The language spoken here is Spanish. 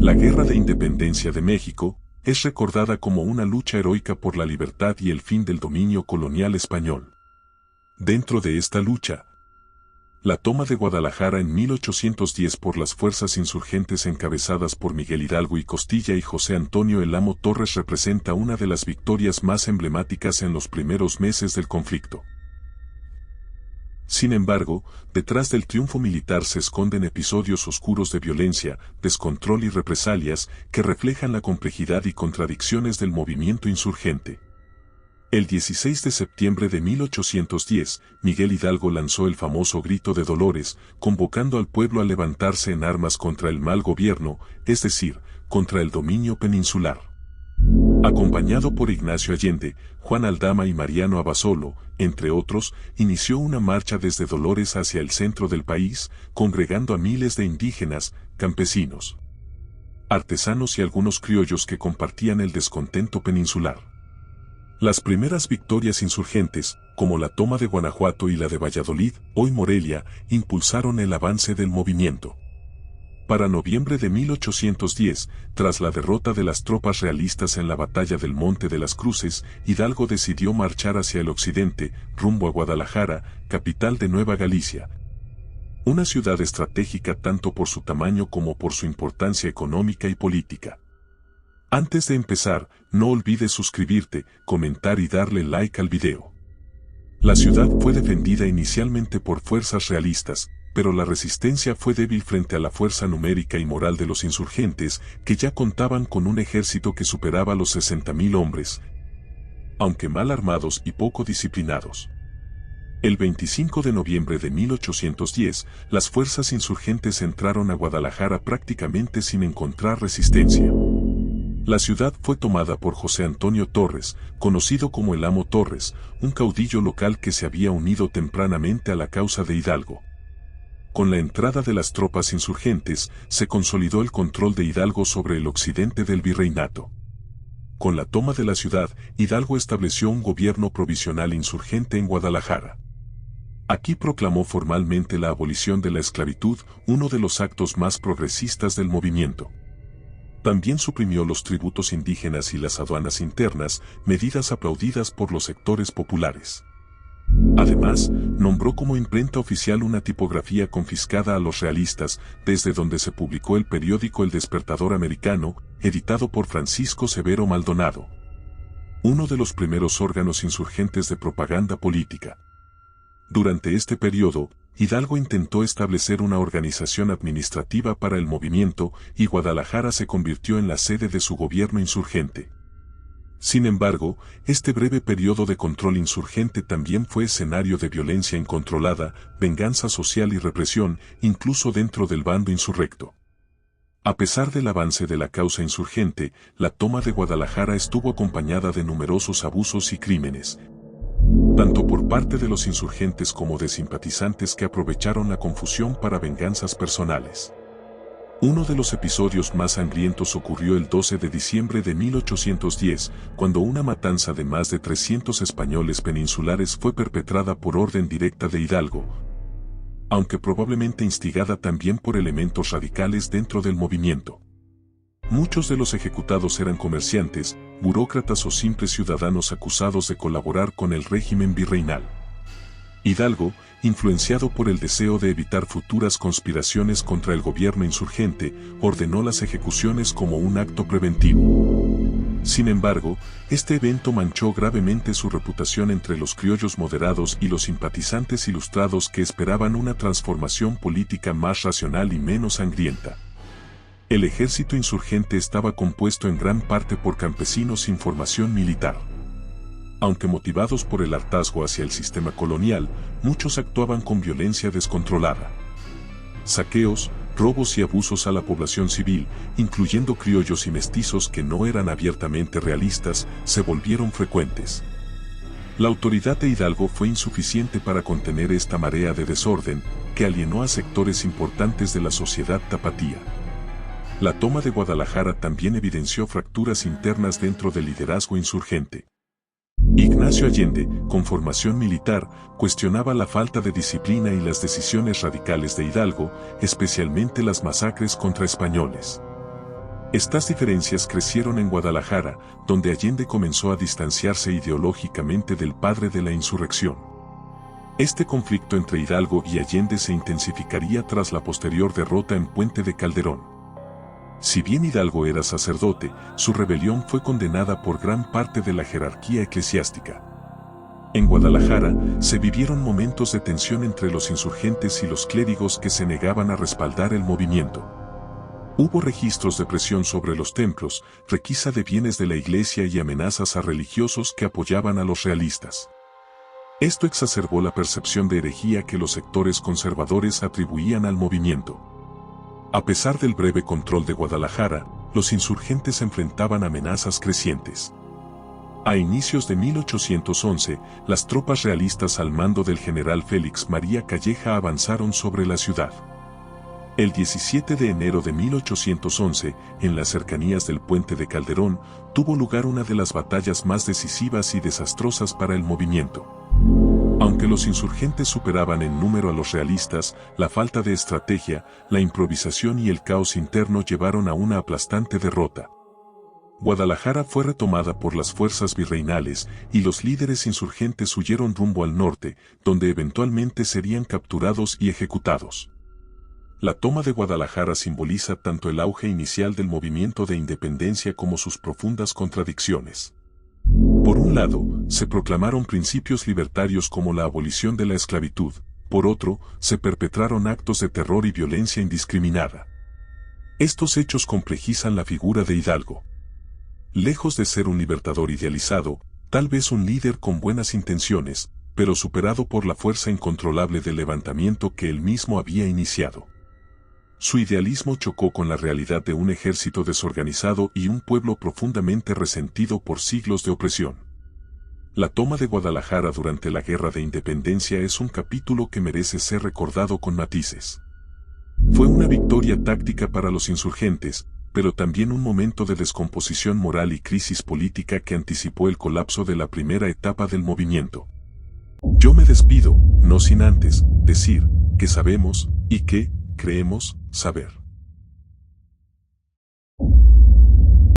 La Guerra de Independencia de México es recordada como una lucha heroica por la libertad y el fin del dominio colonial español. Dentro de esta lucha, la toma de Guadalajara en 1810 por las fuerzas insurgentes encabezadas por Miguel Hidalgo y Costilla y José Antonio El Amo Torres representa una de las victorias más emblemáticas en los primeros meses del conflicto. Sin embargo, detrás del triunfo militar se esconden episodios oscuros de violencia, descontrol y represalias que reflejan la complejidad y contradicciones del movimiento insurgente. El 16 de septiembre de 1810, Miguel Hidalgo lanzó el famoso Grito de Dolores, convocando al pueblo a levantarse en armas contra el mal gobierno, es decir, contra el dominio peninsular. Acompañado por Ignacio Allende, Juan Aldama y Mariano Abasolo, entre otros, inició una marcha desde Dolores hacia el centro del país, congregando a miles de indígenas, campesinos, artesanos y algunos criollos que compartían el descontento peninsular. Las primeras victorias insurgentes, como la toma de Guanajuato y la de Valladolid, hoy Morelia, impulsaron el avance del movimiento. Para noviembre de 1810, tras la derrota de las tropas realistas en la batalla del Monte de las Cruces, Hidalgo decidió marchar hacia el occidente, rumbo a Guadalajara, capital de Nueva Galicia. Una ciudad estratégica tanto por su tamaño como por su importancia económica y política. Antes de empezar, no olvides suscribirte, comentar y darle like al video. La ciudad fue defendida inicialmente por fuerzas realistas, pero la resistencia fue débil frente a la fuerza numérica y moral de los insurgentes, que ya contaban con un ejército que superaba los 60.000 hombres, aunque mal armados y poco disciplinados. El 25 de noviembre de 1810, las fuerzas insurgentes entraron a Guadalajara prácticamente sin encontrar resistencia. La ciudad fue tomada por José Antonio Torres, conocido como el Amo Torres, un caudillo local que se había unido tempranamente a la causa de Hidalgo. Con la entrada de las tropas insurgentes, se consolidó el control de Hidalgo sobre el occidente del virreinato. Con la toma de la ciudad, Hidalgo estableció un gobierno provisional insurgente en Guadalajara. Aquí proclamó formalmente la abolición de la esclavitud, uno de los actos más progresistas del movimiento. También suprimió los tributos indígenas y las aduanas internas, medidas aplaudidas por los sectores populares. Además, nombró como imprenta oficial una tipografía confiscada a los realistas, desde donde se publicó el periódico El Despertador Americano, editado por Francisco Severo Maldonado, uno de los primeros órganos insurgentes de propaganda política. Durante este periodo, Hidalgo intentó establecer una organización administrativa para el movimiento y Guadalajara se convirtió en la sede de su gobierno insurgente. Sin embargo, este breve periodo de control insurgente también fue escenario de violencia incontrolada, venganza social y represión, incluso dentro del bando insurrecto. A pesar del avance de la causa insurgente, la toma de Guadalajara estuvo acompañada de numerosos abusos y crímenes, tanto por parte de los insurgentes como de simpatizantes que aprovecharon la confusión para venganzas personales. Uno de los episodios más sangrientos ocurrió el 12 de diciembre de 1810, cuando una matanza de más de 300 españoles peninsulares fue perpetrada por orden directa de Hidalgo, aunque probablemente instigada también por elementos radicales dentro del movimiento. Muchos de los ejecutados eran comerciantes, burócratas o simples ciudadanos acusados de colaborar con el régimen virreinal. Hidalgo, influenciado por el deseo de evitar futuras conspiraciones contra el gobierno insurgente, ordenó las ejecuciones como un acto preventivo. Sin embargo, este evento manchó gravemente su reputación entre los criollos moderados y los simpatizantes ilustrados que esperaban una transformación política más racional y menos sangrienta. El ejército insurgente estaba compuesto en gran parte por campesinos sin formación militar. Aunque motivados por el hartazgo hacia el sistema colonial, muchos actuaban con violencia descontrolada. Saqueos, robos y abusos a la población civil, incluyendo criollos y mestizos que no eran abiertamente realistas, se volvieron frecuentes. La autoridad de Hidalgo fue insuficiente para contener esta marea de desorden, que alienó a sectores importantes de la sociedad tapatía. La toma de Guadalajara también evidenció fracturas internas dentro del liderazgo insurgente. Ignacio Allende, con formación militar, cuestionaba la falta de disciplina y las decisiones radicales de Hidalgo, especialmente las masacres contra españoles. Estas diferencias crecieron en Guadalajara, donde Allende comenzó a distanciarse ideológicamente del padre de la insurrección. Este conflicto entre Hidalgo y Allende se intensificaría tras la posterior derrota en Puente de Calderón. Si bien Hidalgo era sacerdote, su rebelión fue condenada por gran parte de la jerarquía eclesiástica. En Guadalajara, se vivieron momentos de tensión entre los insurgentes y los clérigos que se negaban a respaldar el movimiento. Hubo registros de presión sobre los templos, requisa de bienes de la iglesia y amenazas a religiosos que apoyaban a los realistas. Esto exacerbó la percepción de herejía que los sectores conservadores atribuían al movimiento. A pesar del breve control de Guadalajara, los insurgentes enfrentaban amenazas crecientes. A inicios de 1811, las tropas realistas al mando del general Félix María Calleja avanzaron sobre la ciudad. El 17 de enero de 1811, en las cercanías del Puente de Calderón, tuvo lugar una de las batallas más decisivas y desastrosas para el movimiento. Aunque los insurgentes superaban en número a los realistas, la falta de estrategia, la improvisación y el caos interno llevaron a una aplastante derrota. Guadalajara fue retomada por las fuerzas virreinales y los líderes insurgentes huyeron rumbo al norte, donde eventualmente serían capturados y ejecutados. La toma de Guadalajara simboliza tanto el auge inicial del movimiento de independencia como sus profundas contradicciones. Por un lado, se proclamaron principios libertarios como la abolición de la esclavitud, por otro, se perpetraron actos de terror y violencia indiscriminada. Estos hechos complejizan la figura de Hidalgo. Lejos de ser un libertador idealizado, tal vez un líder con buenas intenciones, pero superado por la fuerza incontrolable del levantamiento que él mismo había iniciado. Su idealismo chocó con la realidad de un ejército desorganizado y un pueblo profundamente resentido por siglos de opresión. La toma de Guadalajara durante la Guerra de Independencia es un capítulo que merece ser recordado con matices. Fue una victoria táctica para los insurgentes, pero también un momento de descomposición moral y crisis política que anticipó el colapso de la primera etapa del movimiento. Yo me despido, no sin antes decir que sabemos y que creemos saber.